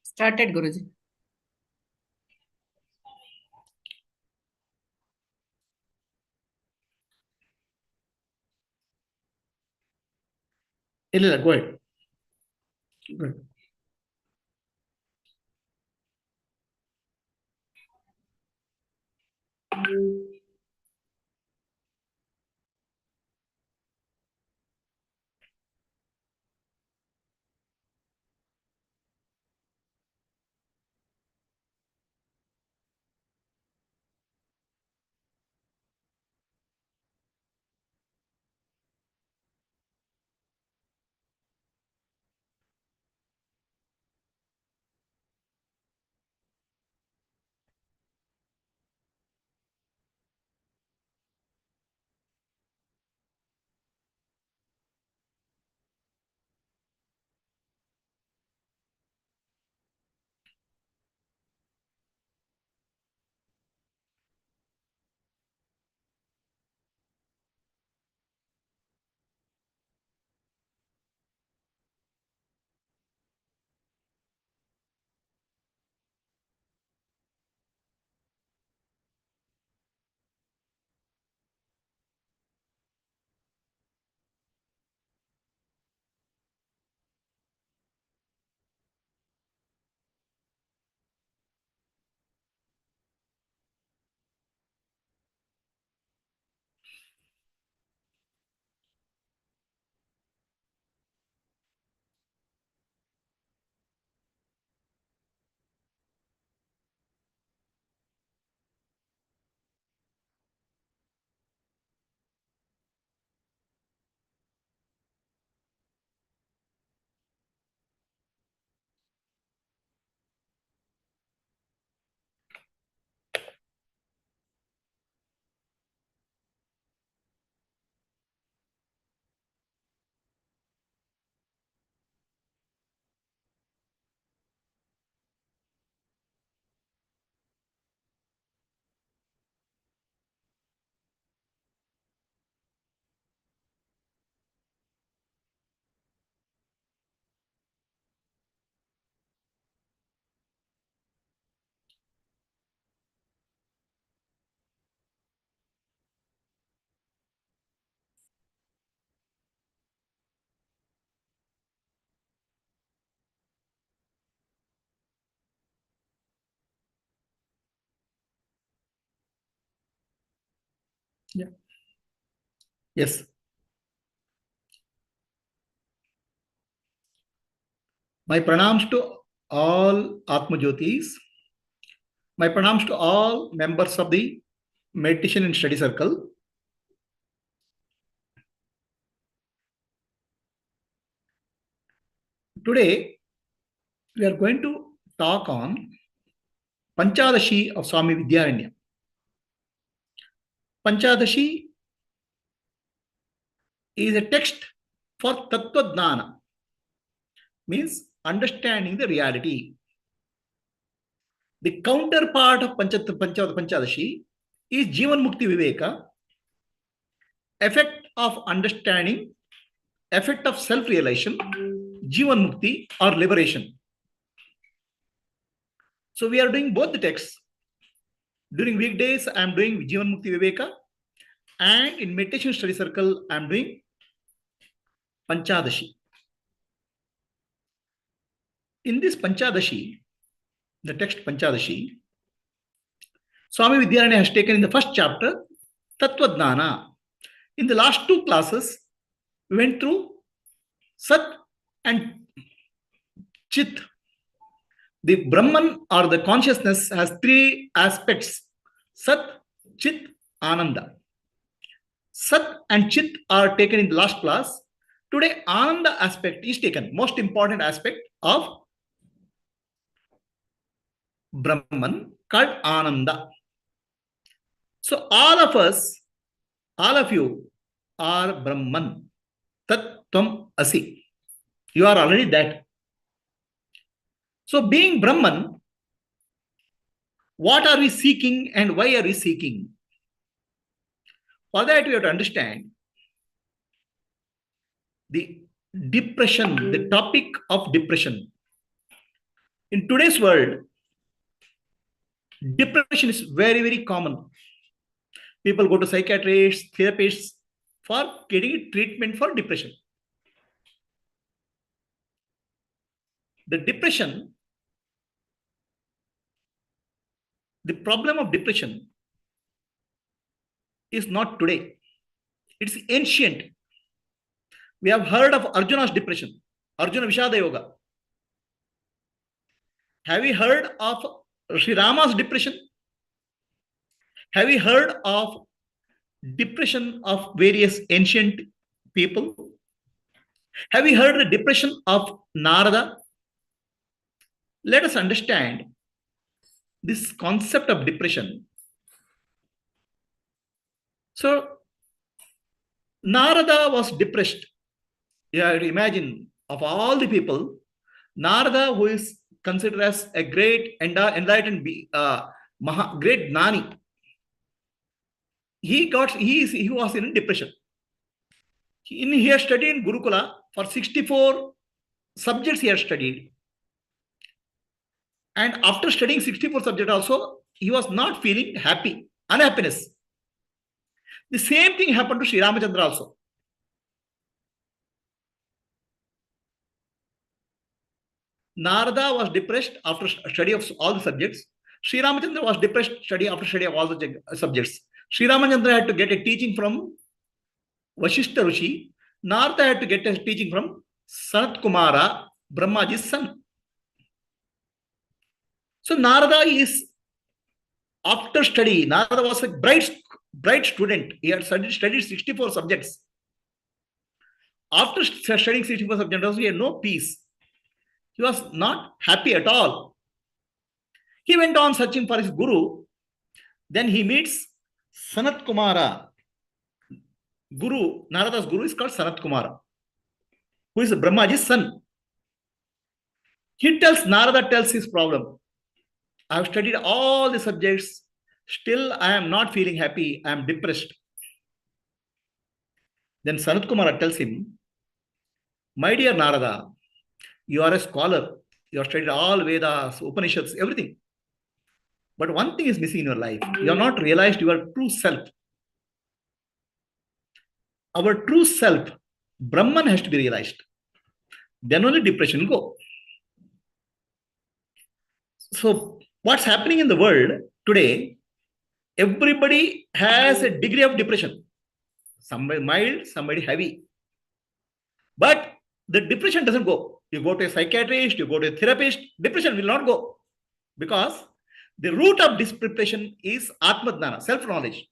Started, Guruji. Illa, go ahead. Go ahead. Yeah. Yes. My pranams to all Atma Jyotis. My pranams to all members of the meditation and study circle. Today, we are going to talk on Panchadashi of Swami Vidyaranya. Panchadashi is a text for Tattva Jnana, means understanding the reality. The counterpart of Panchadashi is Jivan Mukti Viveka, effect of understanding, effect of self-realization, Jivan Mukti or liberation. So we are doing both the texts. During weekdays, I am doing Jivan Mukti Viveka, and in meditation study circle, I am doing Panchadashi. In this Panchadashi, the text Panchadashi, Swami Vidyaranya has taken in the first chapter Tattva Jnana. In the last two classes, we went through Sat and Chit. The Brahman or the consciousness has three aspects: Sat, Chit, Ananda. Sat and Chit are taken in the last class. Today, Ananda aspect is taken, most important aspect of Brahman called Ananda. So all of us, all of you are Brahman. Tat Tvam Asi. You are already that. So being Brahman, what are we seeking and why are we seeking? For that, we have to understand the depression, the topic of depression. In today's world, depression is very, very common. People go to psychiatrists, therapists for getting treatment for depression. The depression, the problem of depression is not today. It's ancient. We have heard of Arjuna's depression, Arjuna Vishada Yoga. Have you heard of Sri Rama's depression? Have you heard of depression of various ancient people? Have you heard the depression of Narada? Let us understand this concept of depression. So, Narada was depressed. You have to imagine, of all the people, Narada, who is considered as a great enlightened, great Gnani, he was in depression. He has studied in Gurukula for 64 subjects he has studied. And after studying 64 subjects also, he was not feeling happy, unhappiness. The same thing happened to Sri Ramachandra also. Narada was depressed after study of all the subjects. Sri Ramachandra was depressed after study of all the subjects. Sri Ramachandra had to get a teaching from Vashishta Rishi. Narada had to get a teaching from Sanat Kumara, Brahmaji's son. So Narada is, after study, Narada was a bright student. He had studied 64 subjects. After studying 64 subjects, he had no peace. He was not happy at all. He went on searching for his guru. Then he meets Sanat Kumara. Narada's guru is called Sanat Kumara, who is Brahmaji's son. Narada tells his problem. I have studied all the subjects. Still, I am not feeling happy. I am depressed. Then Sanat Kumara tells him, my dear Narada, you are a scholar. You have studied all Vedas, Upanishads, everything. But one thing is missing in your life. You have not realized your true self. Our true self, Brahman, has to be realized. Then only depression will go. So, what's happening in the world today? Everybody has a degree of depression. Somebody mild, somebody heavy. But the depression doesn't go. You go to a psychiatrist, you go to a therapist, depression will not go. Because the root of this depression is Atma Dhyana, self-knowledge.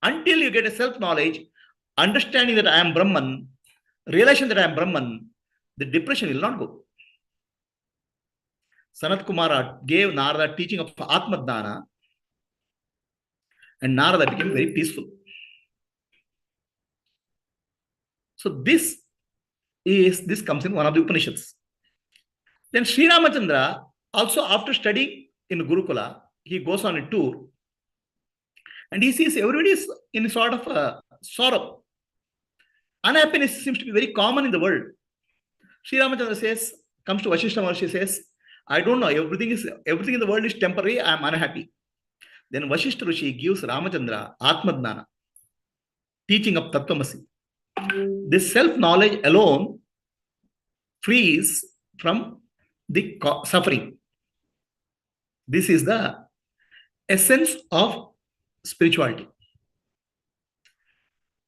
Until you get a self-knowledge, understanding that I am Brahman, realization that I am Brahman, the depression will not go. Sanat Kumara gave Narada teaching of Atma Dhyana, and Narada became very peaceful. So this comes in one of the Upanishads. Then Sri Ramachandra, also after studying in Gurukula, he goes on a tour and he sees everybody is in sort of a sorrow. Unhappiness seems to be very common in the world. Sri Ramachandra comes to Vashishta Maharshi, says, I don't know, everything in the world is temporary, I am unhappy. Then Vashishta Rishi gives Ramachandra Atma Dhyana, teaching of Tattvamasi. This self-knowledge alone frees from the suffering. This is the essence of spirituality.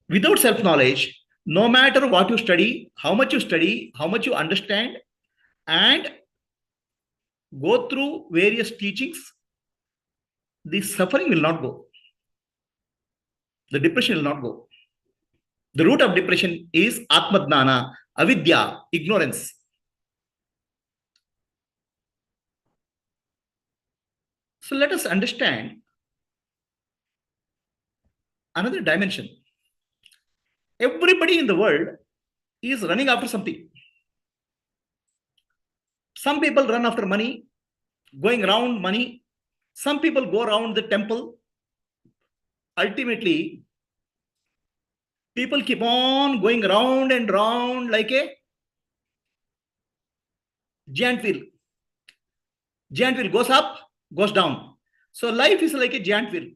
Without self-knowledge, no matter what you study, how much you understand, and go through various teachings, the suffering will not go. The depression will not go. The root of depression is Atma Dhyana, avidya, ignorance. So let us understand another dimension. Everybody in the world is running after something. Some people run after money, going around money. Some people go around the temple. Ultimately, People keep on going round and round like a giant wheel. Giant wheel goes up, goes down. So life is like a giant wheel.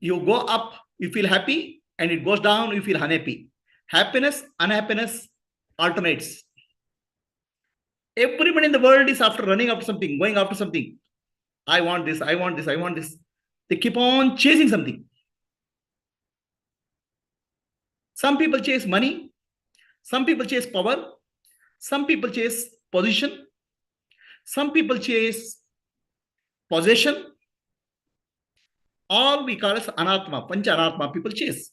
You go up, you feel happy, and it goes down, you feel unhappy. Happiness, unhappiness alternates. Everybody in the world is after running after something, going after something. I want this, I want this, I want this. They keep on chasing something. Some people chase money, some people chase power, some people chase position, some people chase possession. All we call as anatma, pancha anatma, people chase.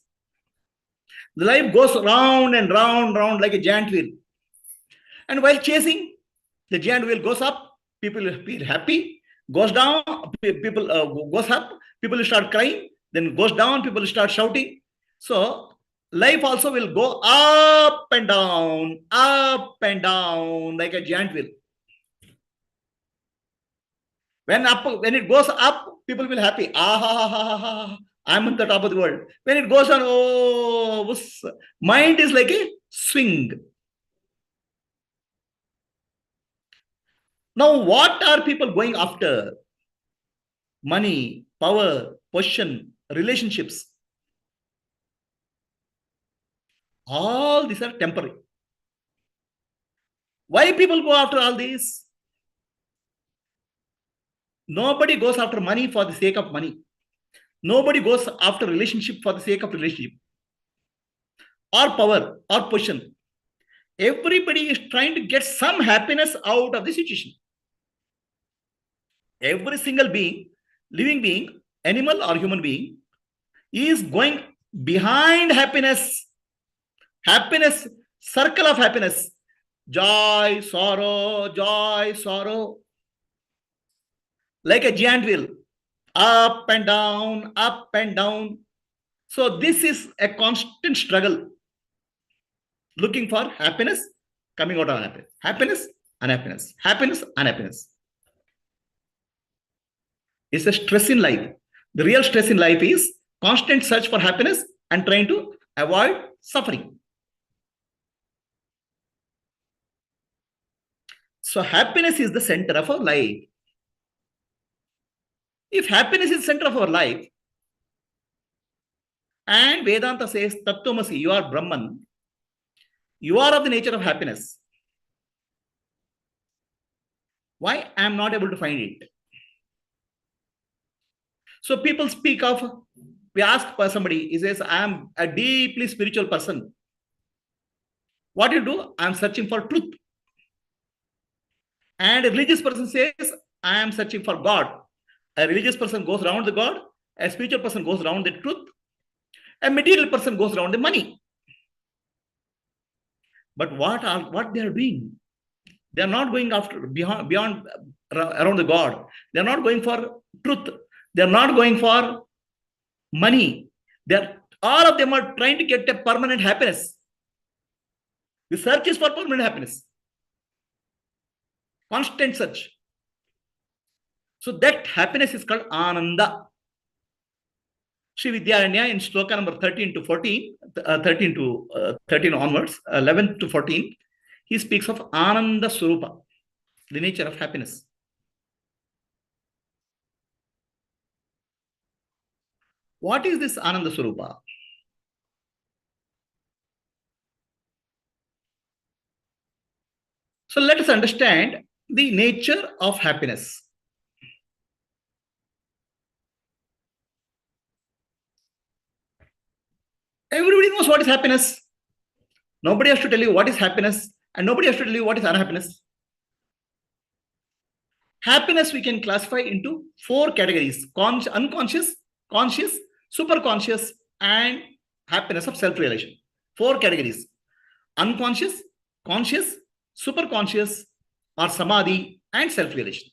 The life goes round and round, round like a giant wheel. And while chasing, the giant wheel goes up, people feel happy, goes down, people goes up, people start crying, then goes down, people start shouting. So life also will go up and down, like a giant wheel. When it goes up, people will happy. I'm on the top of the world. When it goes down, oh, mind is like a swing. Now, what are people going after? Money, power, position, relationships. All these are temporary. Why people go after all these? Nobody goes after money for the sake of money. Nobody goes after relationship for the sake of relationship. Or power, or position. Everybody is trying to get some happiness out of the situation. Every single being, living being, animal or human being, is going behind happiness. Happiness, circle of happiness. Joy, sorrow. Like a giant wheel. Up and down, up and down. So this is a constant struggle. Looking for happiness, coming out of happiness. Happiness, unhappiness. Happiness, unhappiness. It's a stress in life. The real stress in life is constant search for happiness and trying to avoid suffering. So happiness is the center of our life. If happiness is the center of our life, and Vedanta says, Tattvamasi, you are Brahman, you are of the nature of happiness. Why I am not able to find it? So people speak of, we ask for somebody, he says, I am a deeply spiritual person. What do you do? I am searching for truth. And a religious person says, I am searching for God. A religious person goes around the God. A spiritual person goes around the truth. A material person goes around the money. But what they are doing? They are not going after beyond around the God. They are not going for truth. They are not going for money. All of them are trying to get a permanent happiness. The search is for permanent happiness. Constant search. So that happiness is called Ananda. Sri Vidyaranya in sloka number 13 to 14, 13 onwards, 11 to 14, he speaks of Ananda Swarupa, the nature of happiness. What is this Ananda Swarupa? So let us understand the nature of happiness. Everybody knows what is happiness. Nobody has to tell you what is happiness, and nobody has to tell you what is unhappiness. Happiness we can classify into 4 categories: unconscious, conscious, superconscious, and happiness of self-realization. 4 categories: unconscious, conscious, superconscious, or samadhi, and self-realization.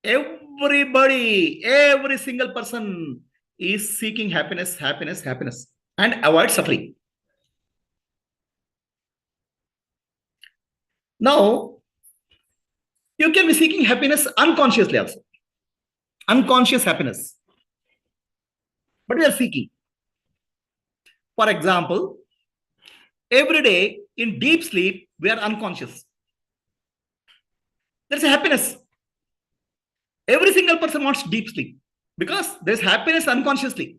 Everybody, every single person is seeking happiness, and avoid suffering. Now, you can be seeking happiness unconsciously also. Unconscious happiness. but we are seeking. For example, every day in deep sleep, we are unconscious. There's a happiness. Every single person wants deep sleep because there's happiness unconsciously.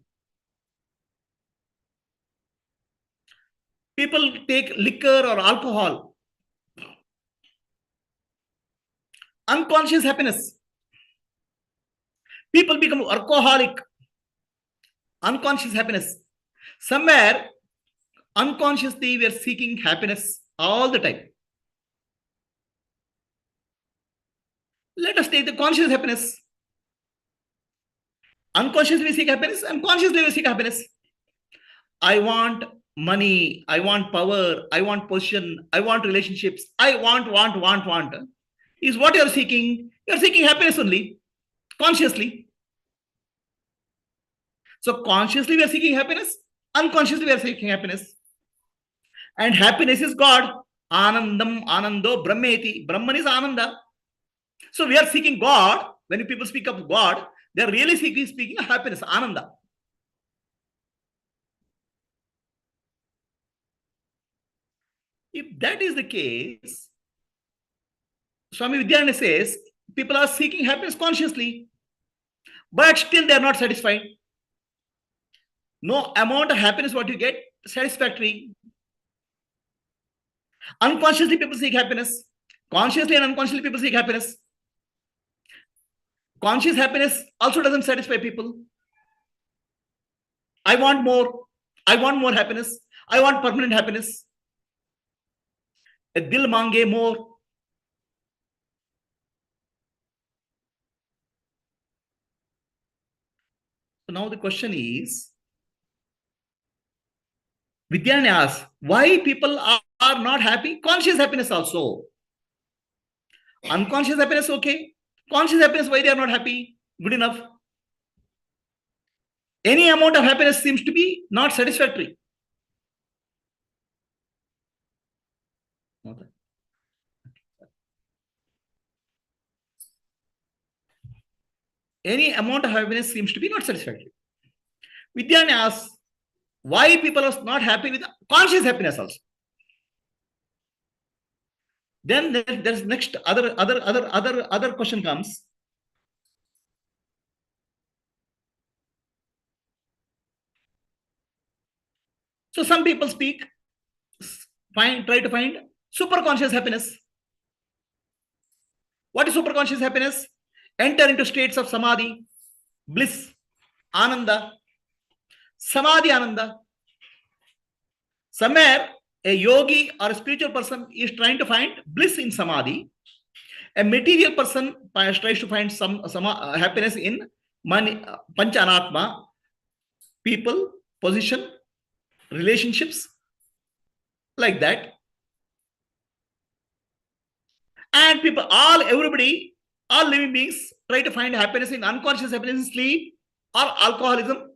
People take liquor or alcohol. Unconscious happiness. People become alcoholic. Unconscious happiness. Somewhere unconsciously we are seeking happiness all the time. Let us take the conscious happiness. Unconsciously we seek happiness, and consciously we seek happiness. I want money, I want power, I want position, I want relationships, I want. Is what you're seeking. You're seeking happiness only, consciously. So consciously we are seeking happiness, unconsciously we are seeking happiness. And happiness is God. Anandam, Anando, Brahmeti. Brahman is Ananda. So we are seeking God. When people speak of God, they are really speaking of happiness, Ananda. If that is the case, Swami Vidyananda says, people are seeking happiness consciously, but still they are not satisfied. No amount of happiness what you get, satisfactory. Unconsciously people seek happiness. Consciously and unconsciously people seek happiness. Conscious happiness also doesn't satisfy people. I want more. I want more happiness. I want permanent happiness. A dil mange more. So now the question is, Vidyananda asks, why people are not happy? Conscious happiness also. Unconscious happiness, okay. Conscious happiness, why they are not happy? Good enough. Any amount of happiness seems to be not satisfactory. Any amount of happiness seems to be not satisfactory. Vidyananda asks, why people are not happy with conscious happiness also? Then there's next other question comes. So some people try to find super conscious happiness. What is super conscious happiness? Enter into states of samadhi, bliss, ananda, samadhi ananda. Somewhere a yogi or a spiritual person is trying to find bliss in samadhi. A material person tries to find some happiness in money, pancha people, position, relationships, like that. And people, everybody, all living beings try to find happiness in unconscious happiness in sleep or alcoholism.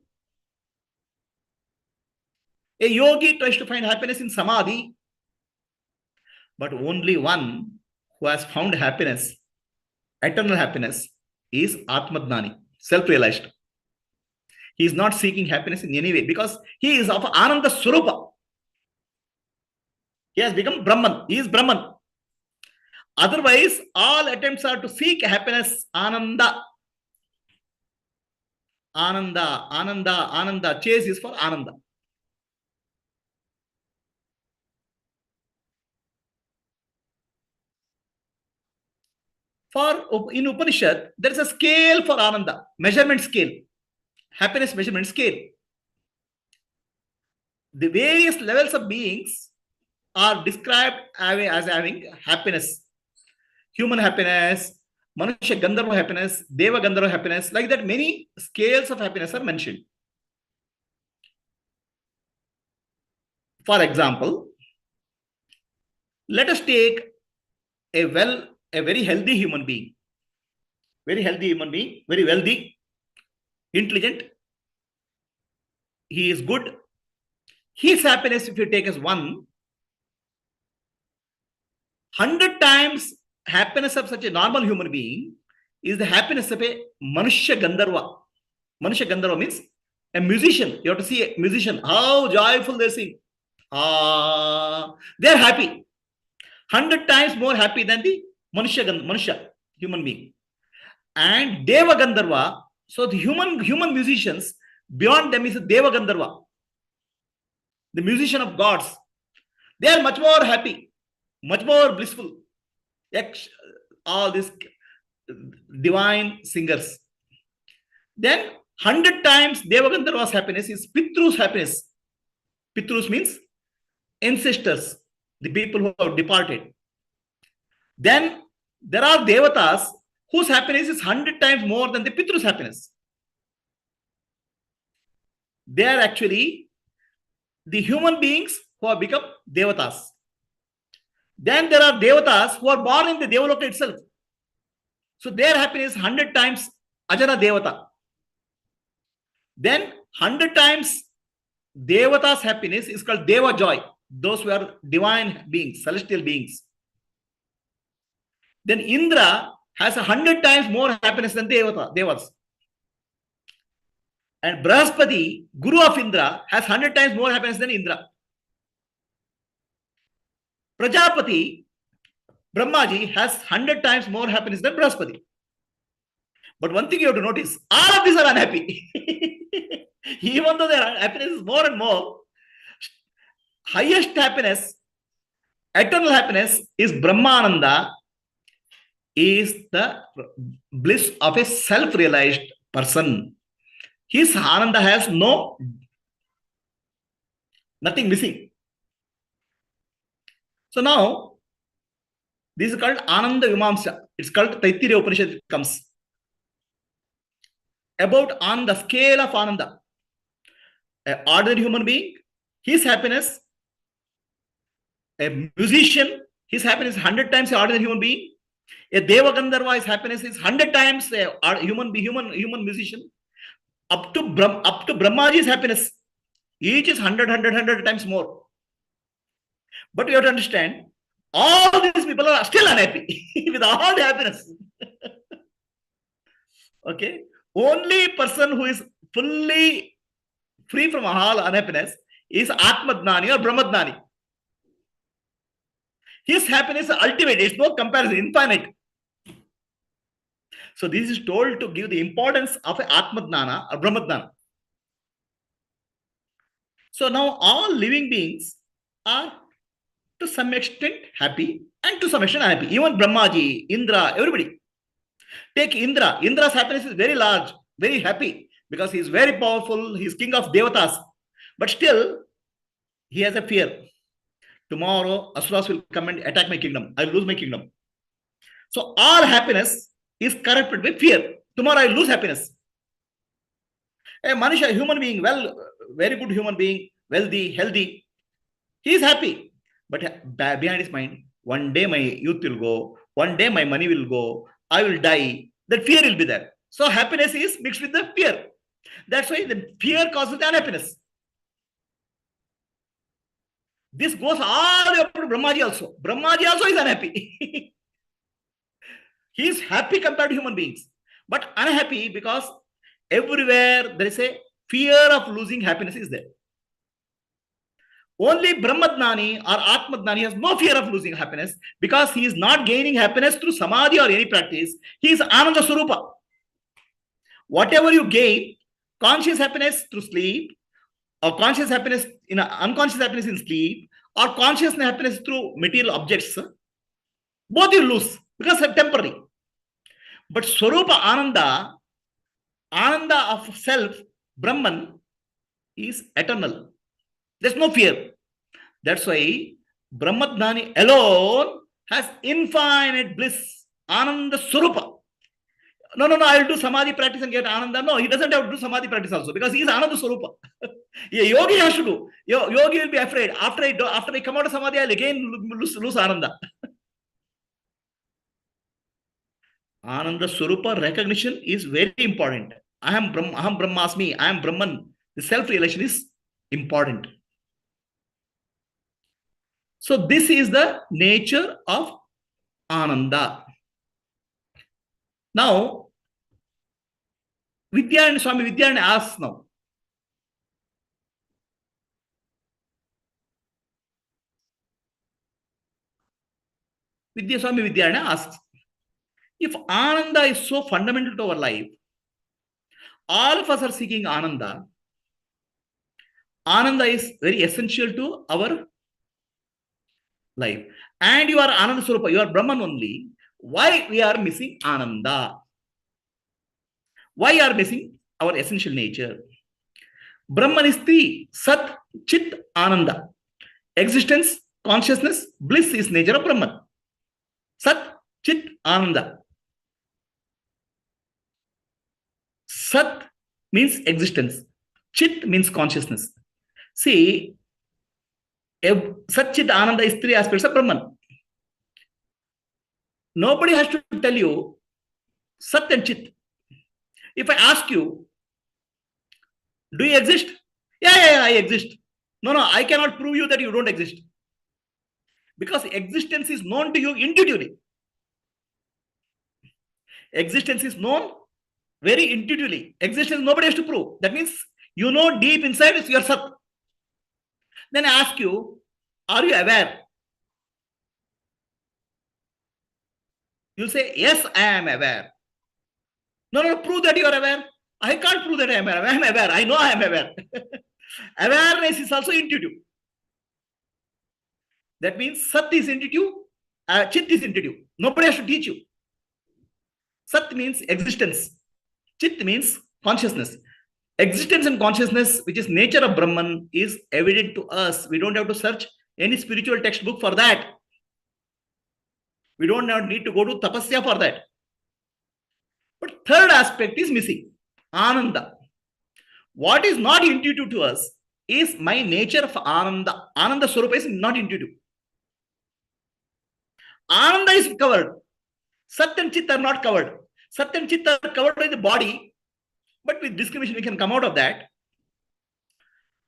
A yogi tries to find happiness in samadhi, but only one who has found happiness, eternal happiness, is Atmadnani, self-realized. He is not seeking happiness in any way because he is of Ananda Swarupa. He has become Brahman. He is Brahman. Otherwise, all attempts are to seek happiness, Ananda. Ananda, Ananda, Ananda. Chase is for Ananda. In Upanishad, there is a scale for Ananda, measurement scale, happiness measurement scale. The various levels of beings are described as having happiness. Human happiness, Manusha Gandharva happiness, Deva Gandharva happiness, like that many scales of happiness are mentioned. For example, let us take a very healthy human being, very wealthy, intelligent. He is good. His happiness, if you take as 100 times happiness of such a normal human being, is the happiness of a Manusha Gandharva. Manusha Gandharva means A musician, you have to see a musician, how joyful they sing. They're happy. 100 times more happy than the Manushya, human being. And Deva Gandharva, so the human musicians, beyond them is Deva Gandharva, the musician of gods. They are much more happy, much more blissful. All these divine singers. Then 100 times Deva Gandharva's happiness is Pitru's happiness. Pitrus means ancestors, the people who have departed. Then there are devatas whose happiness is 100 times more than the Pitru's happiness. They are actually the human beings who have become devatas. Then there are devatas who are born in the Devaloka itself. So their happiness 100 times Ajana Devata. Then 100 times Devata's happiness is called Deva joy. Those who are divine beings, celestial beings. Then Indra has 100 times more happiness than Devas. And Brahaspati, Guru of Indra, has 100 times more happiness than Indra. Prajapati, Brahmaji, has 100 times more happiness than Brahaspati. But one thing you have to notice, all of these are unhappy. Even though their happiness is more and more, highest happiness, eternal happiness is Brahmananda, is the bliss of a self-realized person. His Ananda has nothing missing. So now, this is called Ananda Vimamsa. It's called Taittiriya Upanishad. It comes about on the scale of Ananda. An ordinary human being, his happiness, a musician, his happiness is 100 times an ordinary human being. A Deva Gandharva, his happiness is 100 times a human musician. Up to Brahmaji's happiness, each is 100 times more. But you have to understand, all these people are still unhappy with all the happiness. Okay? Only person who is fully free from all unhappiness is Atmadnani or Brahmadnani. His happiness is ultimate. It's no comparison, infinite. So this is told to give the importance of Atmadnana or Brahmadnana. So now all living beings are to some extent happy and to some extent unhappy. Even Brahmaji, Indra, everybody. Take Indra. Indra's happiness is very large, very happy because he is very powerful. He is king of Devatas. But still, he has a fear. Tomorrow, Asuras will come and attack my kingdom. I will lose my kingdom. So all happiness is corrupted with fear. Tomorrow I will lose happiness. A Manisha, a human being, very good human being, wealthy, healthy, he is happy. But behind his mind, one day my youth will go, one day my money will go, I will die. That fear will be there. So happiness is mixed with the fear. That's why the fear causes the unhappiness. This goes all the way up to Brahmaji also. Brahmaji also is unhappy. He is happy compared to human beings, but unhappy because everywhere there is a fear of losing happiness is there. Only Brahmadnani or Atmadnani has no fear of losing happiness because he is not gaining happiness through samadhi or any practice. He is Ananda Swarupa. Whatever you gain, conscious happiness through sleep, or conscious happiness in unconscious happiness in sleep, or conscious happiness through material objects, both you lose because they're temporary. But Swarupa Ananda, Ananda of self, Brahman, is eternal. There's no fear. That's why Brahmadnani alone has infinite bliss, Ananda Swarupa. No, I will do samadhi practice and get Ananda. No, he doesn't have to do samadhi practice also because he is Ananda Swarupa. Yeah, yogi has to do. Yogi will be afraid. After I come out of samadhi, I'll again lose Ananda. Ananda Swarupa recognition is very important. Aham Brahmasmi, I am Brahman. The self-realization is important. So this is the nature of Ananda. Now, Swami Vidyananda asks now, Swami Vidyaranya asks, if Ananda is so fundamental to our life, all of us are seeking Ananda. Ananda is very essential to our life. And you are Ananda Swarupa, you are Brahman only. Why we are missing Ananda? Why are missing our essential nature? Brahman is three: Sat, Chit, Ananda. Existence, consciousness, bliss is nature of Brahman. Sat, Chit, Ananda. Sat means existence. Chit means consciousness. See, Sat, Chit, Ananda is three aspects of Brahman. Nobody has to tell you Sat and Chit. If I ask you, do you exist? Yeah, I exist. No, I cannot prove you that you don't exist. Because existence is known to you intuitively. Existence is known very intuitively. Existence nobody has to prove. That means you know deep inside is your Sat. Then I ask you, are you aware? You'll say, yes, I am aware. No, prove that you are aware. I can't prove that I am aware. I am aware. I know I am aware. Awareness is also intuitive. That means Sat is intuitive, Chit is intuitive. Nobody has to teach you. Sat means existence. Chit means consciousness. Existence and consciousness, which is nature of Brahman, is evident to us. We don't have to search any spiritual textbook for that. We don't need to go to tapasya for that. But third aspect is missing. Ananda. What is not intuitive to us is my nature of Ananda. Ananda Swarupa is not intuitive. Ananda is covered. Sat and Chit are not covered. Sat and Chit are covered by the body, but with discrimination we can come out of that.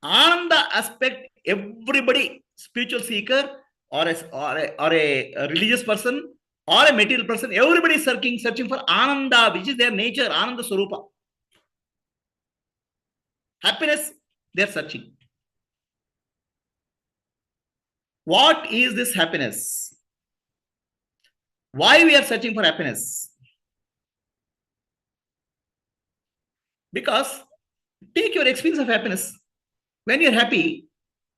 Ananda aspect, everybody, spiritual seeker or a religious person or a material person, everybody is searching for Ananda, which is their nature, Ananda Swarupa. Happiness, they are searching. What is this happiness? Why we are searching for happiness? Because take your experience of happiness. When you're happy,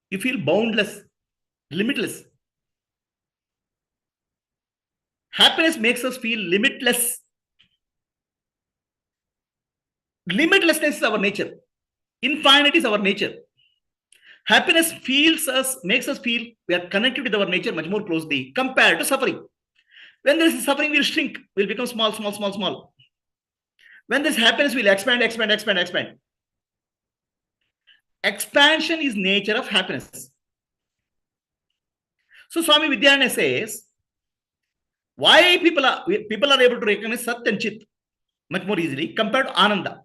you feel boundless, limitless. Happiness makes us feel limitless. Limitlessness is our nature. Infinite is our nature. Happiness makes us feel we are connected with our nature much more closely compared to suffering. When there is suffering, we'll shrink, we'll become small. When there's happiness, we'll expand. Expansion is nature of happiness. So Swami Vidyaranya says, why people are able to recognize Sat and Chit much more easily compared to Ananda.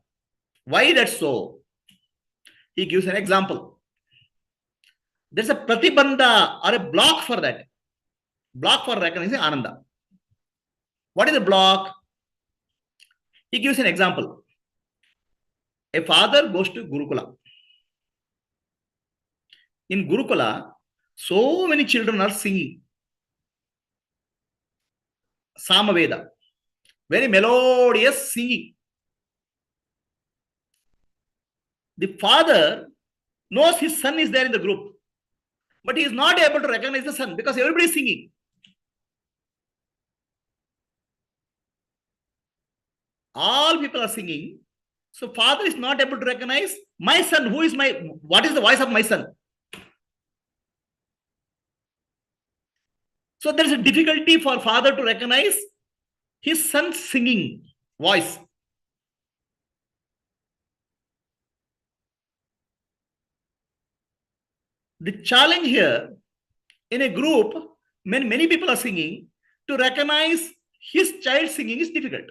Why that's so? He gives an example. There's a pratibandha or a block for that. Block for recognizing Ananda. What is the block? He gives an example. A father goes to Gurukula. In Gurukula, so many children are singing Samaveda, very melodious singing. The father knows his son is there in the group, but he is not able to recognize the son because everybody is singing. All people are singing. So father is not able to recognize my son. What is the voice of my son? So there is a difficulty for father to recognize his son's singing voice. The challenge here, in a group, many people are singing, to recognize his child singing is difficult.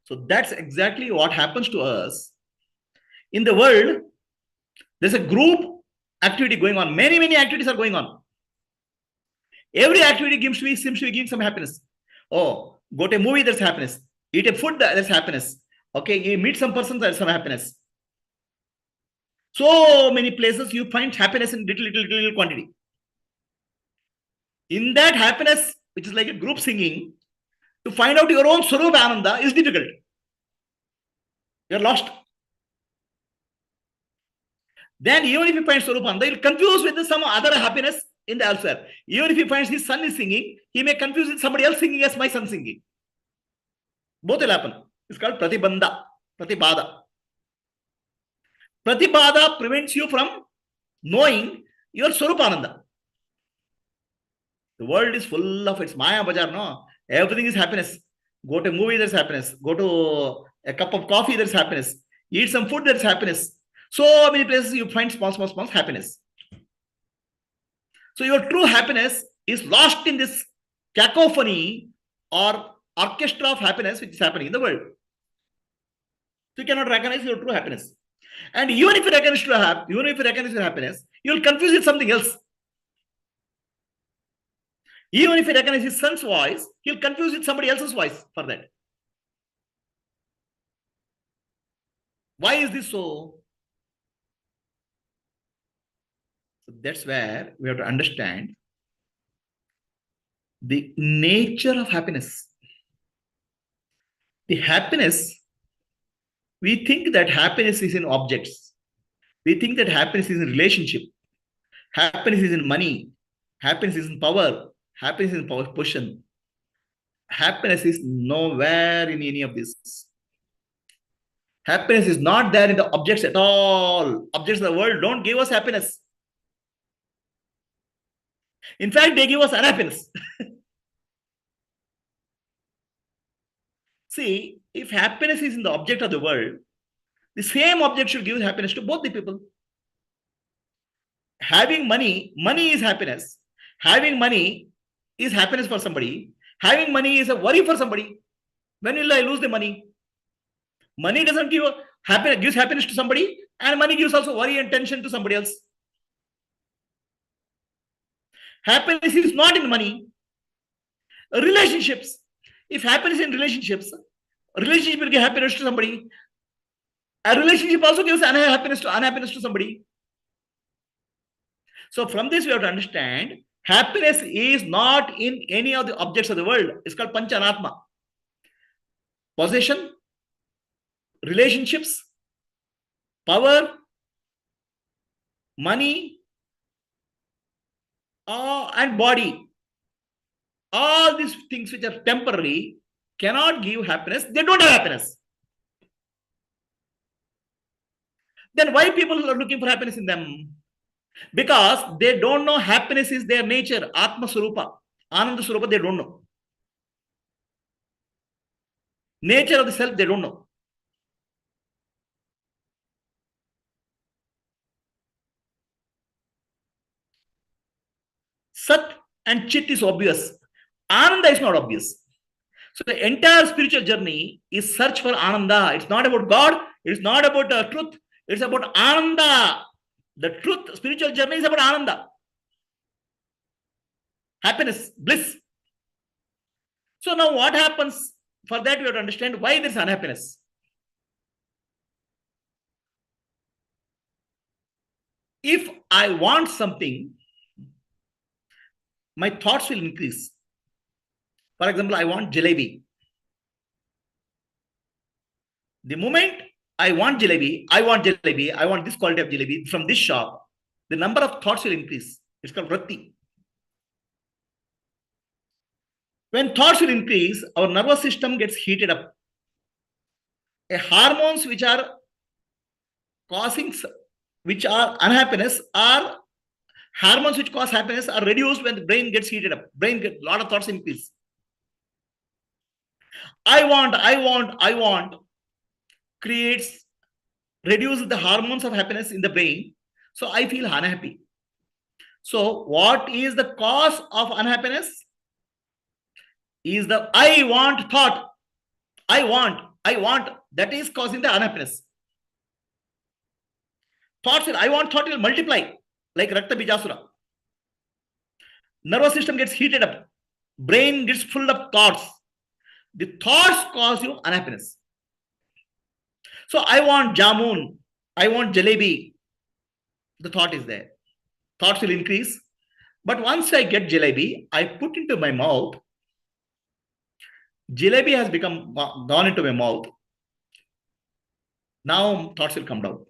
So that's exactly what happens to us. In the world, there's a group activity going on. Many activities are going on. Every activity seems to be giving some happiness. Oh, go to a movie, there's happiness. Eat a food, there's happiness. Okay, you meet some person, there's some happiness. So many places you find happiness in little quantity. In that happiness, which is like a group singing, to find out your own Swarup Ananda is difficult. You're lost. Then even if he finds Swarup Ananda, he'll confuse with some other happiness in the elsewhere. Even if he finds his son is singing, he may confuse with somebody else singing as my son singing. Both will happen. It's called pratibandha, pratibada. Pratibada prevents you from knowing your Swarup Ananda. The world is full of its Maya Bazaar, no? Everything is happiness. Go to a movie, there's happiness. Go to a cup of coffee, there's happiness. Eat some food, there's happiness. So many places you find small, small, small happiness. So your true happiness is lost in this cacophony or orchestra of happiness which is happening in the world. So you cannot recognize your true happiness. And even if you recognize your happiness, you will confuse it with something else. Even if he recognizes his son's voice, he'll confuse with somebody else's voice for that. Why is this so? So that's where we have to understand the nature of happiness. The happiness, we think that happiness is in objects. We think that happiness is in relationship. Happiness is in money. Happiness is in power. Happiness is in position. Happiness is nowhere in any of this. Happiness is not there in the objects at all. Objects of the world don't give us happiness. In fact, they give us unhappiness. See, if happiness is in the object of the world, the same object should give happiness to both the people. Having money is happiness. Having money is happiness for somebody. Having money is a worry for somebody. When will I lose the money? Money doesn't give happiness, gives happiness to somebody, and money gives also worry and tension to somebody else. Happiness is not in money. Relationships. If happiness in relationships, relationship will give happiness to somebody. A relationship also gives unhappiness to somebody. So from this we have to understand, happiness is not in any of the objects of the world. It's called Panchadashi. Possession, relationships, power, money, and body. All these things which are temporary cannot give happiness. They don't have happiness. Then why people are looking for happiness in them? Because they don't know happiness is their nature. Atma Swarupa, Ananda Swarupa, they don't know. Nature of the self, they don't know. Sat and Chit is obvious. Ananda is not obvious. So the entire spiritual journey is search for Ananda. It's not about God. It's not about truth. It's about Ananda. The truth, spiritual journey is about Ananda. Happiness, bliss. So now what happens? For that we have to understand why there is unhappiness. If I want something, my thoughts will increase. For example, I want jalebi. The moment I want jalebi, I want this quality of jalebi from this shop, the number of thoughts will increase. It's called vritti. When thoughts will increase, our nervous system gets heated up. Hormones which are unhappiness, are hormones which cause happiness are reduced when the brain gets heated up. A lot of thoughts increase. I want reduces the hormones of happiness in the brain. So I feel unhappy. So what is the cause of unhappiness? Is the I want thought. I want. That is causing the unhappiness. Thoughts will, I want thought will multiply like Rakta Bijasura. Nervous system gets heated up. Brain gets full of thoughts. The thoughts cause you unhappiness. So I want jamun. I want jalebi. The thought is there. Thoughts will increase. But once I get jalebi, I put into my mouth. Jalebi has gone into my mouth. Now thoughts will come down.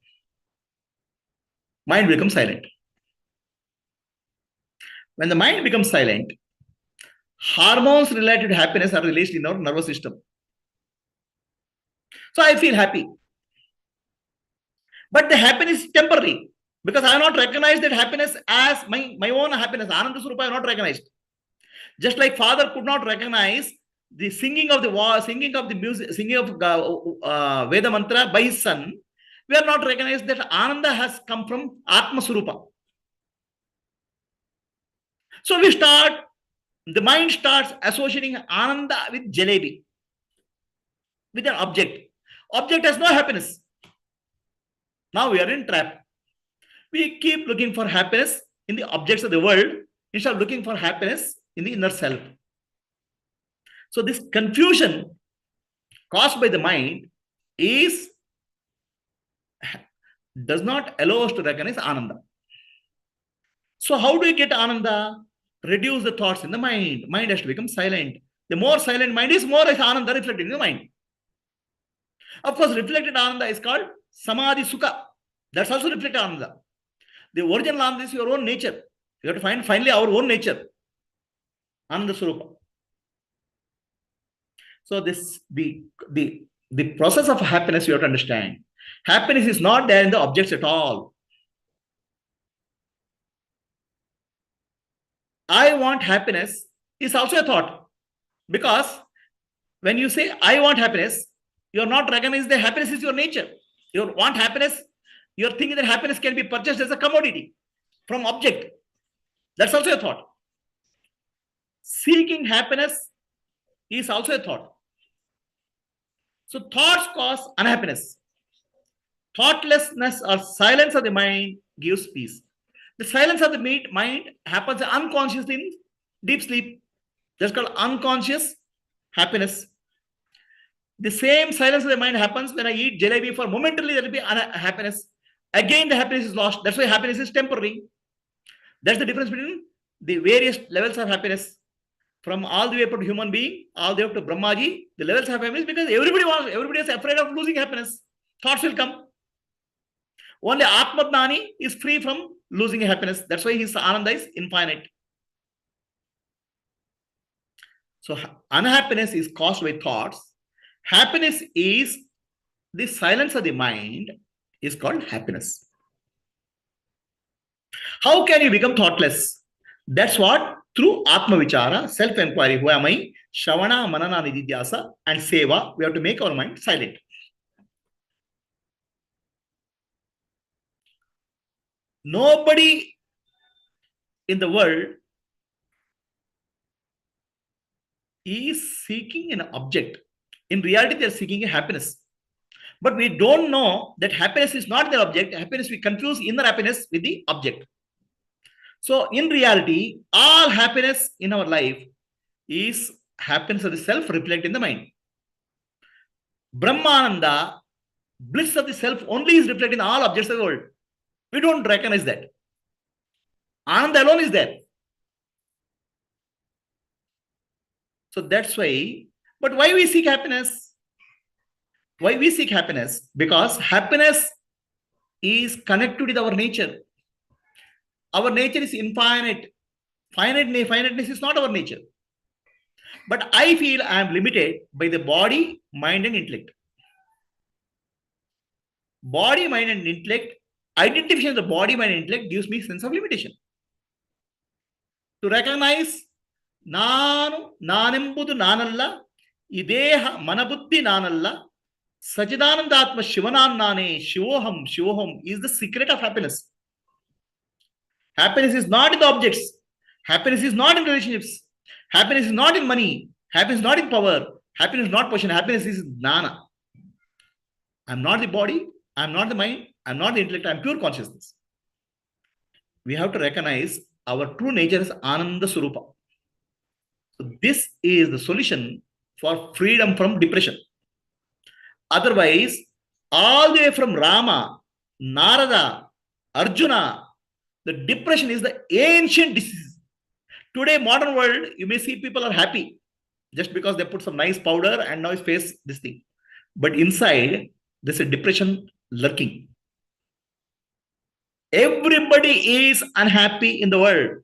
Mind becomes silent. When the mind becomes silent, hormones related to happiness are released in our nervous system. So I feel happy. But the happiness is temporary because I have not recognized that happiness as my own happiness. Ananda Surupa I have not recognized. Just like father could not recognize the singing of the singing of the music, singing of Veda mantra by his son, we are not recognized that Ananda has come from Atma Surupa. So the mind starts associating Ananda with jalebi, with an object. Object has no happiness. Now we are in trap. We keep looking for happiness in the objects of the world instead of looking for happiness in the inner self. So this confusion caused by the mind does not allow us to recognize Ananda. So how do we get Ananda? Reduce the thoughts in the mind. Mind has to become silent. The more silent mind is, more is Ananda reflected in the mind. Of course, reflected Ananda is called Samadhi Sukha. That's also reflected Ananda. The original Ananda is your own nature. You have to find finally our own nature. Ananda Surupa. So the process of happiness you have to understand. Happiness is not there in the objects at all. I want happiness is also a thought. Because when you say I want happiness, you are not recognizing that happiness is your nature. You want happiness, you are thinking that happiness can be purchased as a commodity from object. That's also a thought. Seeking happiness is also a thought. So thoughts cause unhappiness. Thoughtlessness or silence of the mind gives peace. The silence of the mind happens unconsciously in deep sleep. That's called unconscious happiness. The same silence of the mind happens when I eat jalebi. For momentarily, there will be happiness. Again, the happiness is lost. That's why happiness is temporary. That's the difference between the various levels of happiness. From all the way up to human being, all the way up to Brahmaji, the levels of happiness, because everybody is afraid of losing happiness. Thoughts will come. Only Atma Jnani is free from losing happiness. That's why his Ananda is infinite. So unhappiness is caused by thoughts. Happiness is the silence of the mind is called happiness. How can you become thoughtless? That's what through Atma Vichara, self-enquiry, who am I? Shravana, Manana, Nididhyasa, and Seva, we have to make our mind silent. Nobody in the world is seeking an object. In reality, they are seeking a happiness. But we don't know that happiness is not the object. Happiness, we confuse inner happiness with the object. So in reality, all happiness in our life is happiness of the self reflected in the mind. Brahmananda, bliss of the self only is reflected in all objects of the world. We don't recognize that. Ananda alone is there. So that's why, but why we seek happiness? Why we seek happiness? Because happiness is connected with our nature. Our nature is infinite. Finiteness is not our nature. But I feel I am limited by the body, mind, and intellect. Body, mind, and intellect, identification of the body, mind, and intellect gives me sense of limitation. To recognize Nanu, Nanembudu Nanalla, Ideha, Manabuddhi Nanalla, Sachidanandatma Shivanan Nane, Shivoham is the secret of happiness. Happiness is not in the objects. Happiness is not in relationships. Happiness is not in money. Happiness is not in power. Happiness is not possession. Happiness is Jnana. I'm not the body. I'm not the mind. I'm not the intellect. I'm pure consciousness. We have to recognize our true nature is Ananda Surupa. So this is the solution for freedom from depression. Otherwise, all the way from Rama, Narada, Arjuna, the depression is the ancient disease. Today, modern world, you may see people are happy just because they put some nice powder and now his face this thing. But inside, there's a depression lurking. Everybody is unhappy in the world.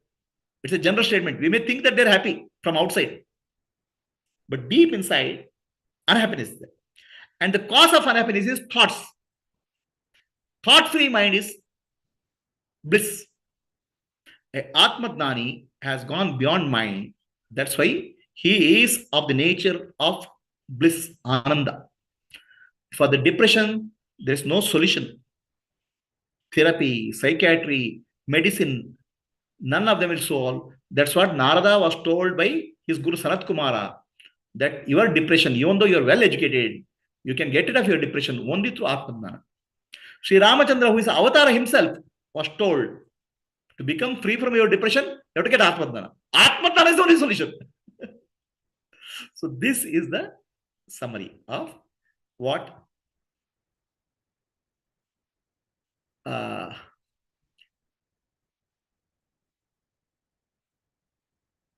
It's a general statement. We may think that they're happy from outside, but deep inside, unhappiness is there. And the cause of unhappiness is thoughts. Thought-free mind is bliss. A Atma has gone beyond mind. That's why he is of the nature of bliss, ananda. For the depression, there's no solution. Therapy, psychiatry, medicine, none of them will solve. That's what Narada was told by his Guru Sanat Kumara, that your depression, even though you're well educated, you can get rid of your depression only through Atma. Sri Ramachandra, who is Avatara himself, was told to become free from your depression, you have to get Atma. Atma is the only solution. So this is the summary of what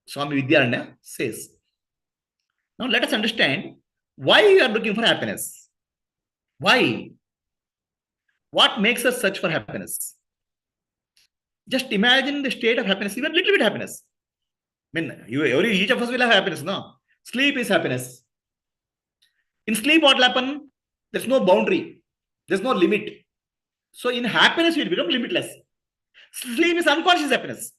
Swami Vidyaranya says. Now let us understand why you are looking for happiness. Why? What makes us search for happiness? Just imagine the state of happiness, even little bit happiness. I mean, each of us will have happiness, no? Sleep is happiness. In sleep, what will happen? There's no boundary. There's no limit. So in happiness, we become limitless. Sleep is unconscious happiness.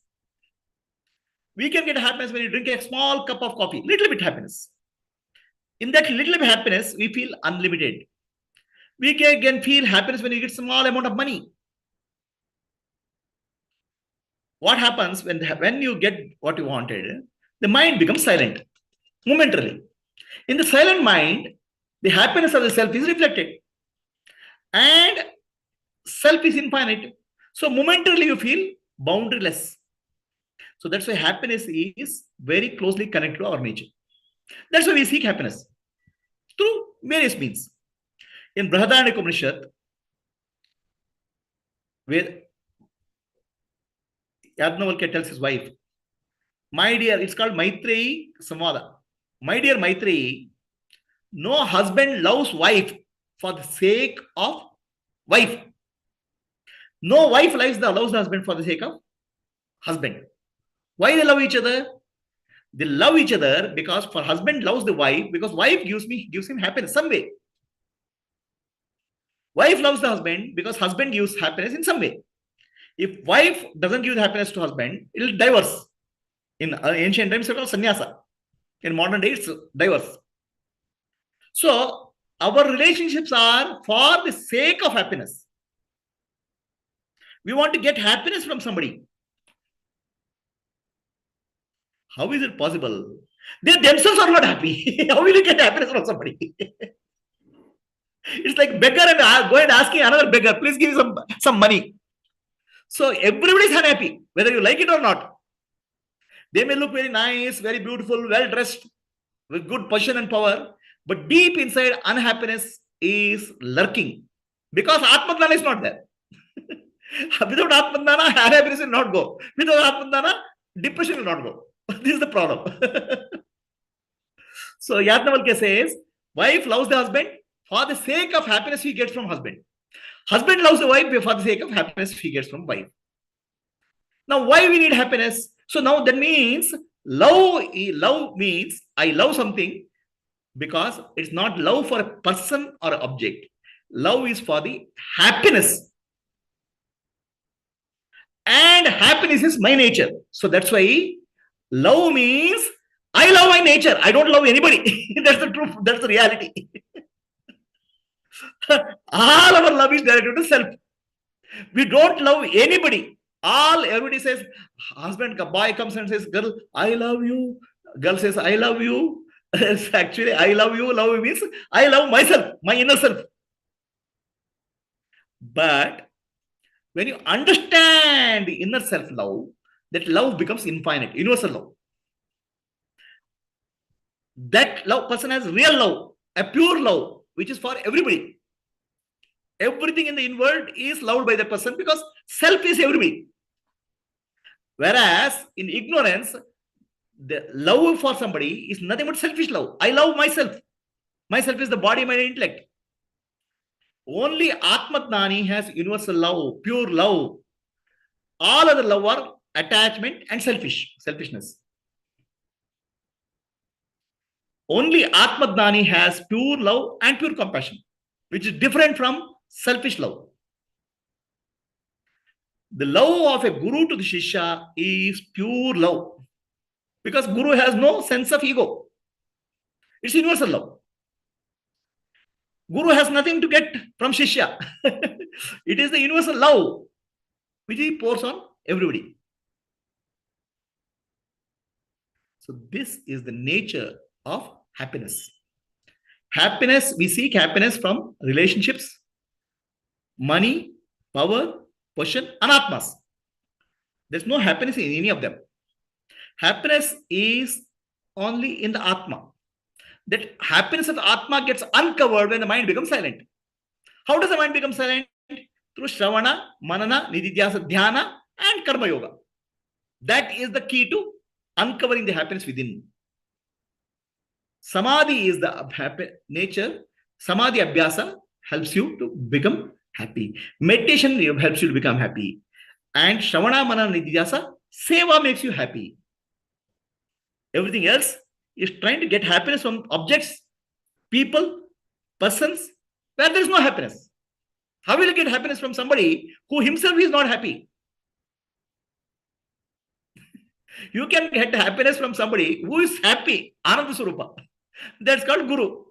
We can get happiness when you drink a small cup of coffee, little bit happiness. In that little bit happiness, we feel unlimited. We can feel happiness when you get small amount of money. What happens when you get what you wanted? The mind becomes silent momentarily. In the silent mind, the happiness of the self is reflected. And self is infinite. So momentarily you feel boundaryless. So that's why happiness is very closely connected to our nature. That's why we seek happiness through various means. In Brihadaranyaka Upanishad, where Yajnavalkya tells his wife, my dear, it's called Maitreyi Samvada. My dear Maitreyi, no husband loves wife for the sake of wife. No wife loves the husband for the sake of husband. Why they love each other? They love each other because for husband loves the wife because wife gives him happiness some way. Wife loves the husband because husband gives happiness in some way. If wife doesn't give happiness to husband, it will divorce. In ancient times, it was sannyasa. In modern days, it's divorce. So our relationships are for the sake of happiness. We want to get happiness from somebody. How is it possible? They themselves are not happy. How will you get happiness from somebody? It's like beggar and go and asking another beggar, please give me some money. So everybody is unhappy, whether you like it or not. They may look very nice, very beautiful, well dressed, with good position and power, but deep inside unhappiness is lurking because Atma is not there. Without Atma, unhappiness will not go. Without Atma, depression will not go. This is the problem. So Yajnavalkya says, wife loves the husband for the sake of happiness he gets from husband. Husband loves the wife for the sake of happiness he gets from wife. Now, why we need happiness? So now that means love means I love something because it's not love for a person or an object. Love is for the happiness. And happiness is my nature. So that's why love means I love my nature. I don't love anybody. That's the truth. That's the reality. All our love is directed to self. We don't love anybody. Everybody says, husband, boy comes and says, girl, I love you. Girl says, I love you. It's actually, I love you. Love means I love myself, my inner self. But when you understand the inner self-love, that love becomes infinite, universal love. That love person has real love, a pure love, which is for everybody. Everything in the world is loved by the person because self is everybody. Whereas in ignorance, The love for somebody is nothing but selfish love. I love myself. Myself is the body, mind, intellect. Only Atma has universal love, pure love. All other love are attachment and selfishness. Only Atma has pure love and pure compassion, which is different from selfish love. The love of a guru to the shishya is pure love, because guru has no sense of ego. It's universal love. Guru has nothing to get from shishya. It is the universal love which he pours on everybody. So this is the nature of happiness. Happiness, we seek happiness from relationships, money, power, position, and atmas. There's no happiness in any of them. Happiness is only in the atma. That happiness of the atma gets uncovered when the mind becomes silent. How does the mind become silent? Through shravana, manana, nididhyasa, dhyana, and karma yoga. That is the key to uncovering the happiness within. Samadhi is the happy nature. Samadhi abhyasa helps you to become happy. Meditation helps you to become happy. And shravana, manana, nididhyasa, seva makes you happy. Everything else is trying to get happiness from objects, people, persons, where there is no happiness. How will you get happiness from somebody who himself is not happy? You can get happiness from somebody who is happy, Ananda Swarupa. That's called Guru.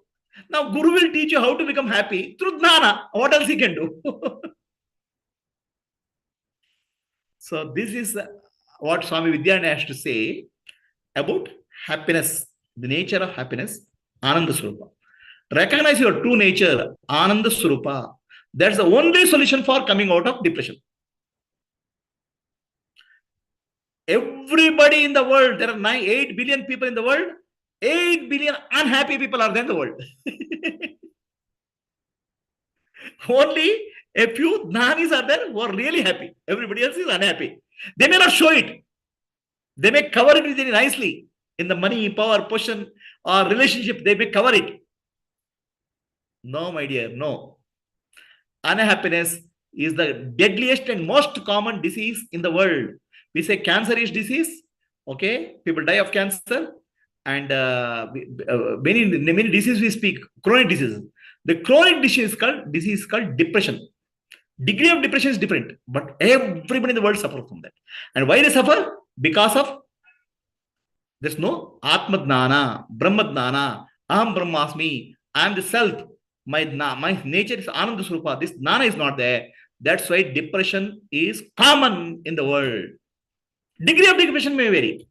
Now, Guru will teach you how to become happy through Jnana. What else he can do? So, this is what Swami Vidyananda has to say about happiness, the nature of happiness, Ananda Swarupa. Recognize your true nature, Ananda Swarupa. That's the only solution for coming out of depression. Everybody in the world, there are 8 billion people in the world, 8 billion unhappy people are there in the world. Only a few jnanis are there who are really happy. Everybody else is unhappy. They may not show it. They may cover it very nicely in the money, power, position, or relationship. They may cover it. No, my dear, no. Unhappiness is the deadliest and most common disease in the world. We say cancer is disease. Okay, people die of cancer, and many diseases we speak chronic diseases. The chronic disease is called depression. Degree of depression is different, but everybody in the world suffers from that. And why they suffer? Because of there's no Atma Jnana, Brahma Jnana, Aham Brahmasmi, I am the self. My nature is Ananda Swarupa. This Jnana is not there. That's why depression is common in the world. Degree of depression may vary.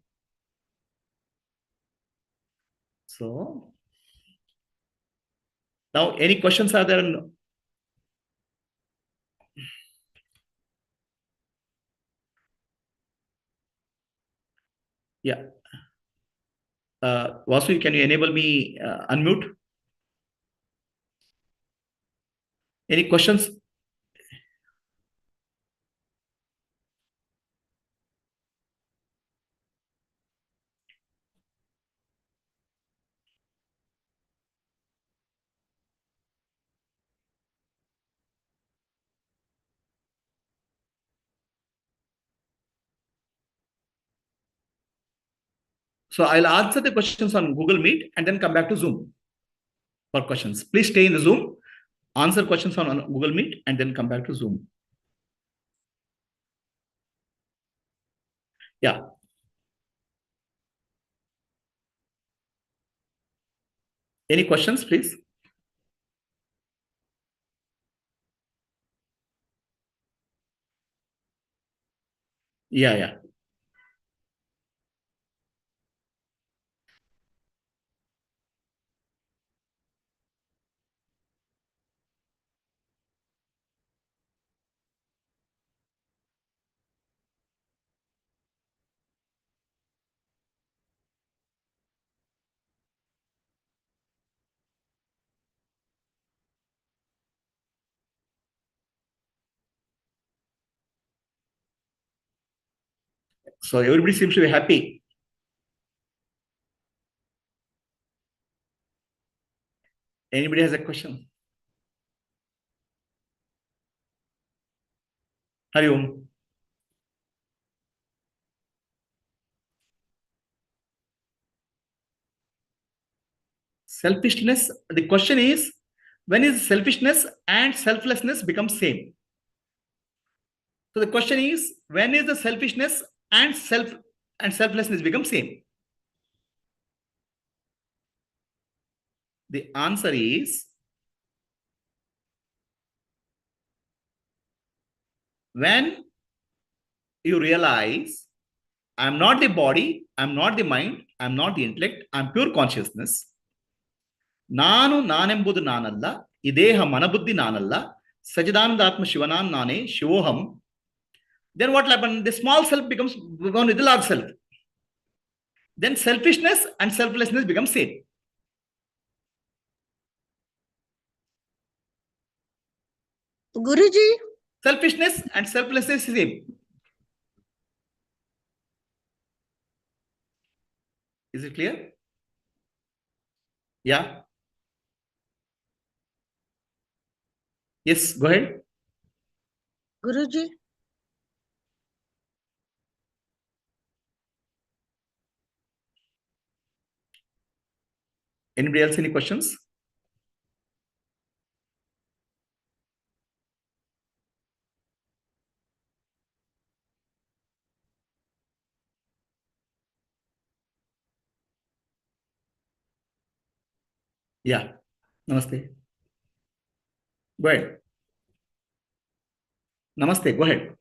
So, now any questions are there? Yeah. Vasu, can you enable me unmute? Any questions? So I'll answer the questions on Google Meet and then come back to Zoom for questions. Please stay in the Zoom, answer questions on Google Meet, and then come back to Zoom. Yeah. Any questions, please? Yeah, yeah. So everybody seems to be happy. Anybody has a question? Hari Om. Selfishness, the question is, when is selfishness and selflessness become same? So the question is, when is the selfishness and selflessness become same? The answer is, when you realize I'm not the body, I'm not the mind, I'm not the intellect, I'm pure consciousness. ನಾನು ನಾನೆಂಬುದು ನಾನಲ್ಲ, ಈ ದೇಹ ಮನಬುದ್ಧಿ ನಾನಲ್ಲ, ಸಚಿದಾನಂದಾತ್ಮ ಶಿವನಾನ್ ನಾನೇ, ಶಿವೋಹಂ. Then what will happen? The small self becomes one with the large self. Then selfishness and selflessness become same. Guruji, Selfishness and selflessness is same. Is it clear? Yeah. Yes, go ahead. Guruji, Anybody else any questions? Yeah. Namaste. Go ahead. Namaste. Go ahead.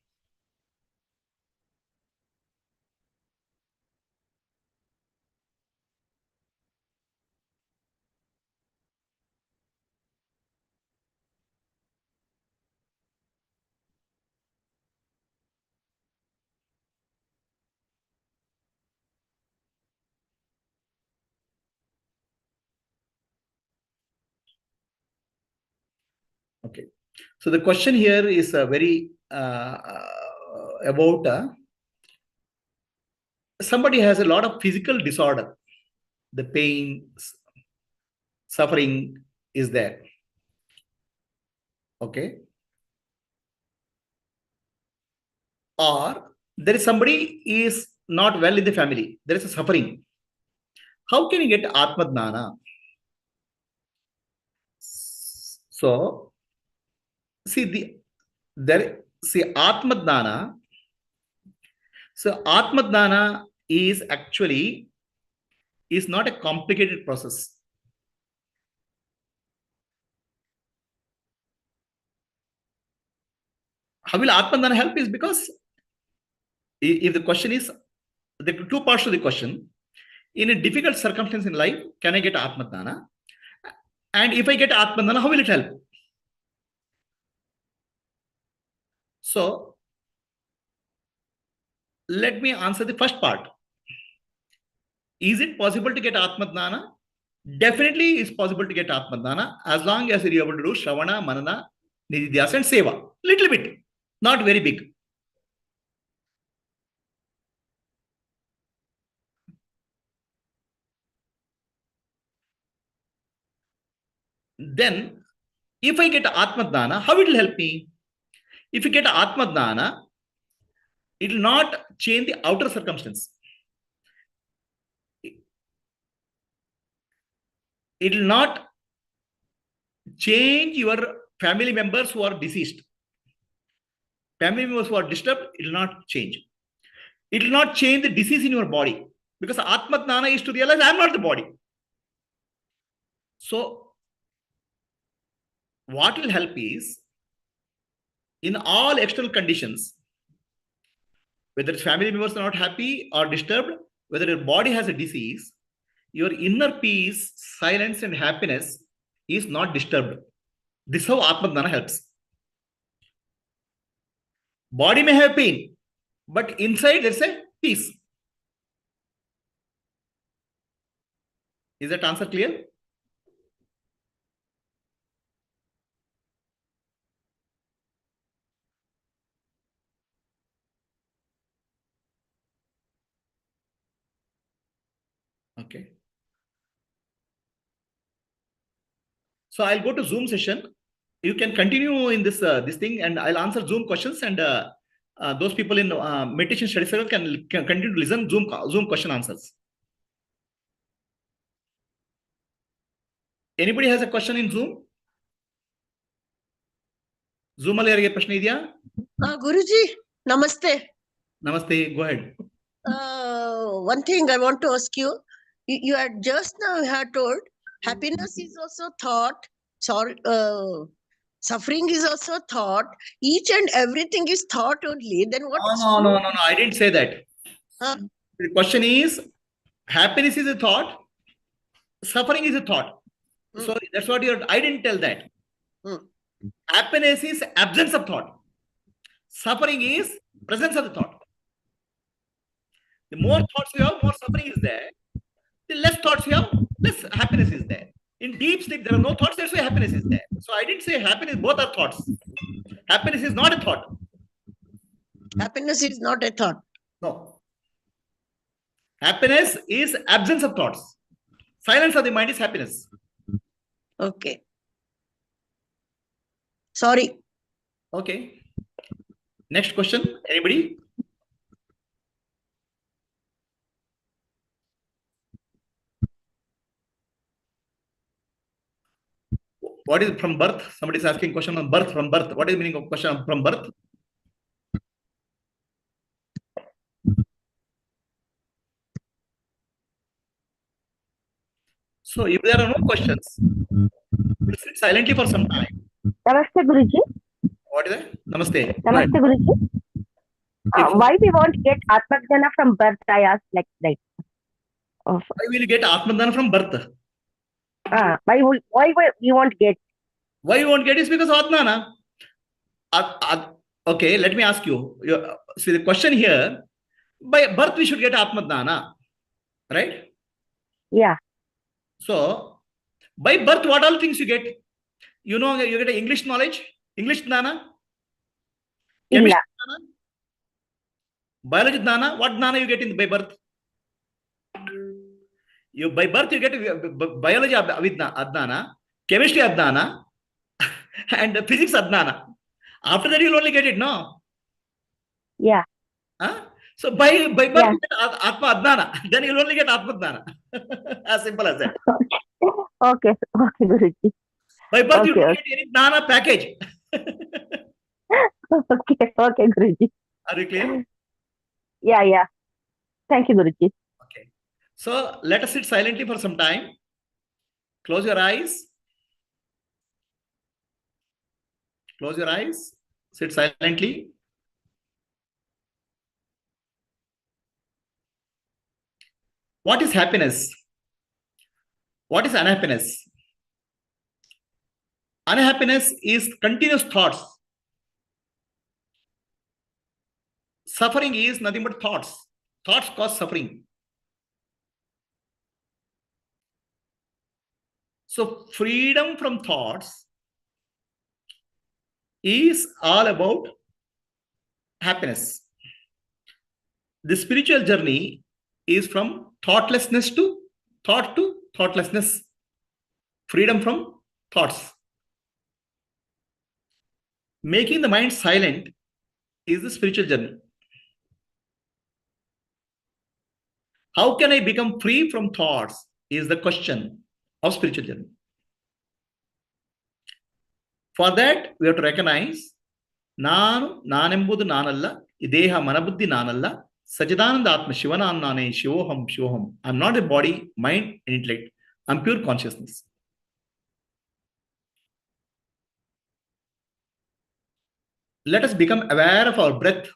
Okay. So the question here is very about somebody has a lot of physical disorder. The pain, suffering is there. Okay. Or there is somebody is not well in the family. There is a suffering. How can you get Atma Dnana? So see Atma Dnana. So Atma Dnana is actually is not a complicated process. How will Atma Dnana help? Is because if the question is, the two parts of the question, in a difficult circumstance in life, can I get Atma Dnana? And if I get Atma Dnana, how will it help? So let me answer the first part. Is it possible to get Atma Dnana? Definitely it's possible to get Atma Dnana as long as you're able to do Shravana, Manana, Nididhyasa and Seva. Little bit, not very big. Then, if I get Atma Dnana, how it will help me? If you get Atma Dnana, it will not change the outer circumstance. It will not change your family members who are deceased. Family members who are disturbed, it will not change. It will not change the disease in your body. Because Atma Dnana is to realize I am not the body. So, what will help is, in all external conditions, whether family members are not happy or disturbed, whether your body has a disease, your inner peace, silence, and happiness is not disturbed. This is how Atma Dnana helps. Body may have pain, but inside there's a peace. Is that answer clear? Okay. So I'll go to Zoom session. You can continue in this this thing, and I'll answer Zoom questions, and those people in meditation study circle can continue to listen Zoom question answers. Anybody has a question in Zoom? Zoom ಅಲ್ಲಿ ಯಾರಿಗೆ ಪ್ರಶ್ನೆ ಇದೆಯಾ? Guruji, namaste. Namaste. Go ahead. One thing I want to ask you. You had just now had told happiness is also thought. Sorry, suffering is also thought. Each and everything is thought only. Then what is No. I didn't say that. The question is, happiness is a thought, suffering is a thought. So that's what you're. I didn't tell that. Happiness is absence of thought. Suffering is presence of the thought. The more thoughts you have, more suffering is there. The less thoughts you have, less happiness is there. In deep sleep, there are no thoughts, that's why happiness is there. So I didn't say happiness, both are thoughts. Happiness is not a thought. Happiness is not a thought. No. Happiness is absence of thoughts. Silence of the mind is happiness. Okay. Sorry. Okay. Next question. Anybody? What is from birth? Somebody is asking question on birth, from birth. What is the meaning of question from birth? So if there are no questions, we'll sit silently for some time. Namaste, Guruji. What is that? Namaste. Namaste, Guruji. Why we won't get Atma from birth? I asked like that. Why will you get Atma from birth? Why we won't get? Why you won't get is because Atma. Okay, let me ask you. See the question here. By birth we should get Atma, right? Yeah. So by birth, what all things you get? You know, you get English knowledge, English Dana, chemistry Dana, biology Dana. What Dana you get in by birth? You by birth you get biology Adnana, chemistry Adnana, and physics Adnana. After that you'll only get it, no? Yeah. So by birth you get Atma Adnana, then you'll only get Atma Adnana. As simple as that. Okay, Guruji. By birth you don't get any Dana package. Okay, Guruji. Are you clear? Yeah. Thank you, Guruji. Okay. So let us sit silently for some time. Close your eyes. Close your eyes. Sit silently. What is happiness? What is unhappiness? Unhappiness is continuous thoughts. Suffering is nothing but thoughts. Thoughts cause suffering. So freedom from thoughts is all about happiness. The spiritual journey is from thoughtlessness to thoughtlessness. Freedom from thoughts. Making the mind silent is the spiritual journey. How can I become free from thoughts is the question of spiritual journey. For that, we have to recognize Nanembudu Nanalla, Ideha Manabuddhi Nanalla, Sachidananda Atma Shivananane, Shivoham. I'm not a body, mind, and intellect. I'm pure consciousness. Let us become aware of our breath.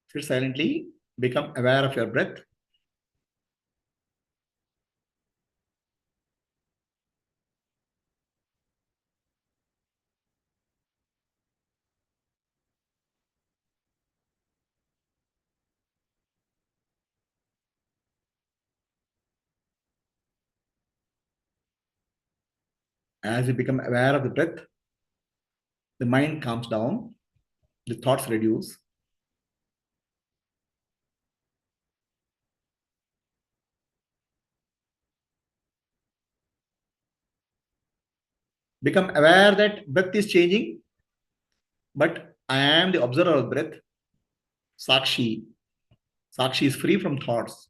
Sit silently, become aware of your breath. As you become aware of the breath, the mind calms down, the thoughts reduce. Become aware that breath is changing, but I am the observer of breath. Sakshi. Sakshi is free from thoughts.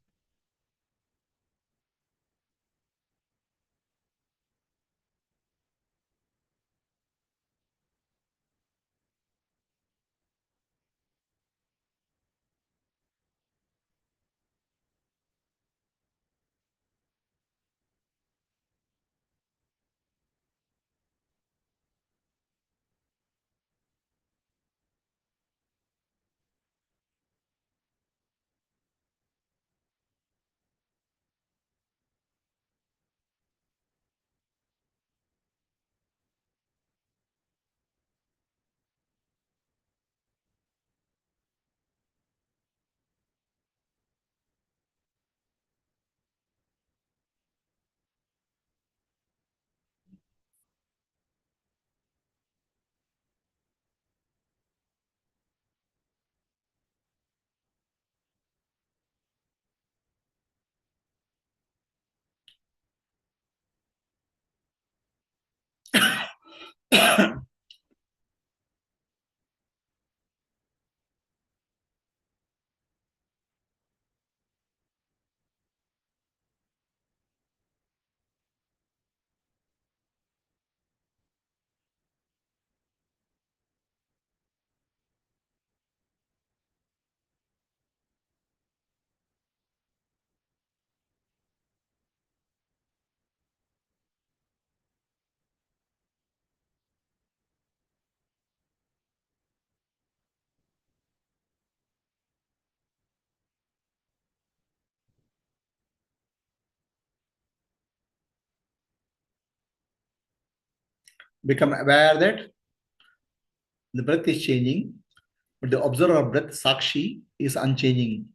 Become aware that the breath is changing, but the observer of breath, Sakshi, is unchanging.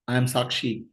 I am Sakshi.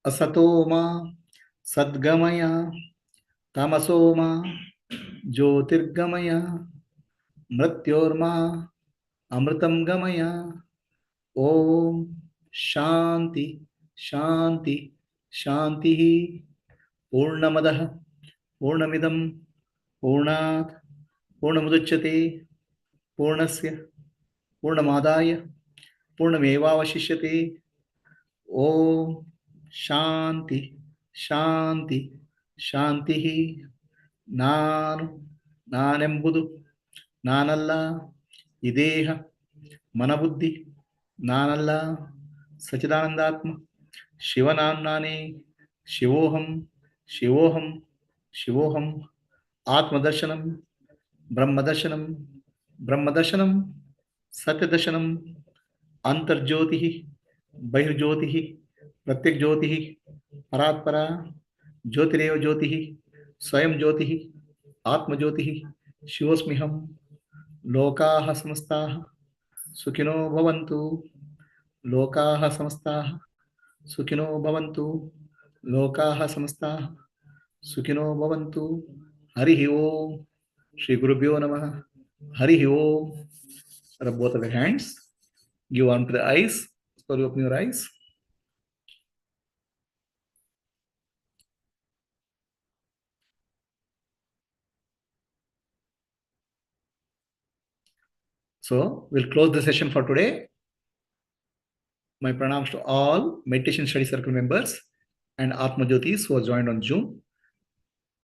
Asatoma, Sadgamaya, Tamasoma, Jyotirgamaya, Mrityorma, Amritam Gamaya. Om Shanti, Shanti, Shanti. Purnamadah, Purnamidam, Purnat, Purnamudachyate, Purnasya, Purnamadaya, Purnamevavashishyate. Om Shanti, Shanti, Shanti. ನಾನು ನಾನೆಂಬುದು ನಾನಲ್ಲ. ಈ ದೇಹ ಮನಬುದ್ಧಿ ನಾನಲ್ಲ. ಸಚಿದಾನಂದಾತ್ಮ ಶಿವನಾನ್ನೇ. ಶಿವೋಹಂ ಶಿವೋಹಂ ಶಿವೋಹಂ. ಆತ್ಮದರ್ಶನಂ ಬ್ರಹ್ಮದರ್ಶನಂ ಬ್ರಹ್ಮದರ್ಶನಂ ಸತ್ಯದರ್ಶನಂ. ಅಂತರ್ಜ್ಯೋತಿ ಬಹಿರ್ಜ್ಯೋತಿ ಪ್ರತ್ಯಗ್ಜ್ಯೋತಿ ಪರಾತ್ಪರ ज्योतिरेव ज्योति स्वयं ज्योति आत्मज्योति शिवोऽस्म्यहं. लोकाः समस्ताः सुखिनो भवन्तु. लोकाः समस्ताः सुखिनो भवन्तु. लोकाः समस्ताः सुखिनो भवन्तु. Harihi Om. Shri Gurubhyo Namaha. Harihi Om. Rub both of your hands. Give on to the eyes. Slowly open your eyes. So we'll close the session for today. My pranams to all meditation study circle members and Atma Jyotis who have joined on Zoom.